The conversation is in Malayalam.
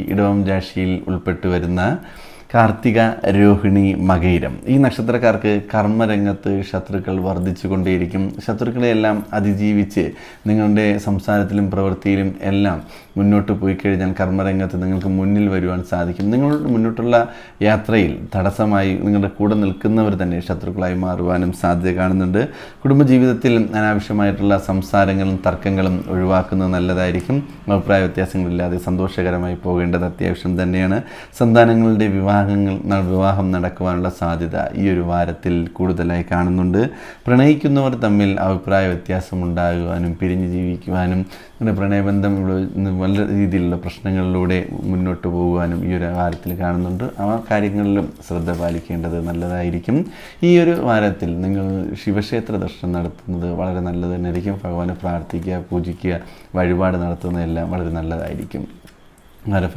ഇടവം രാശിയിൽ ഉൾപ്പെട്ടു വരുന്ന കാർത്തിക, രോഹിണി, മകയിരം ഈ നക്ഷത്രക്കാർക്ക് കർമ്മരംഗത്ത് ശത്രുക്കൾ വർദ്ധിച്ചുകൊണ്ടേയിരിക്കും. ശത്രുക്കളെയെല്ലാം അതിജീവിച്ച് നിങ്ങളുടെ സംസാരത്തിലും പ്രവൃത്തിയിലും എല്ലാം മുന്നോട്ട് പോയി കഴിഞ്ഞാൽ കർമ്മരംഗത്ത് നിങ്ങൾക്ക് മുന്നിൽ വരുവാൻ സാധിക്കും. നിങ്ങളുടെ മുന്നോട്ടുള്ള യാത്രയിൽ തടസ്സമായി നിങ്ങളുടെ കൂടെ നിൽക്കുന്നവർ തന്നെ ശത്രുക്കളായി മാറുവാനും സാധ്യത കാണുന്നുണ്ട്. കുടുംബജീവിതത്തിൽ അനാവശ്യമായിട്ടുള്ള സംസാരങ്ങളും തർക്കങ്ങളും ഒഴിവാക്കുന്നത് നല്ലതായിരിക്കും. അഭിപ്രായ വ്യത്യാസങ്ങളില്ലാതെ സന്തോഷകരമായി പോകേണ്ടത് അത്യാവശ്യം തന്നെയാണ്. സന്താനങ്ങളുടെ വിവാഹം നടക്കുവാനുള്ള സാധ്യത ഈ ഒരു വാരത്തിൽ കൂടുതലായി കാണുന്നുണ്ട്. പ്രണയിക്കുന്നവർ തമ്മിൽ അഭിപ്രായ വ്യത്യാസം ഉണ്ടാകുവാനും പിരിഞ്ഞ് ജീവിക്കുവാനും പ്രണയബന്ധം വളരെ രീതിയിലുള്ള പ്രശ്നങ്ങളിലൂടെ മുന്നോട്ട് പോകുവാനും ഈ ഒരു വാരത്തിൽ കാണുന്നുണ്ട്. ആ കാര്യങ്ങളിലും ശ്രദ്ധ പാലിക്കേണ്ടത് നല്ലതായിരിക്കും. ഈ ഒരു വാരത്തിൽ നിങ്ങൾ ശിവക്ഷേത്ര ദർശനം നടത്തുന്നത് വളരെ നല്ലത് തന്നെയായിരിക്കും. ഭഗവാനെ പ്രാർത്ഥിക്കുക, പൂജിക്കുക, വഴിപാട് നടത്തുന്നതെല്ലാം വളരെ നല്ലതായിരിക്കും.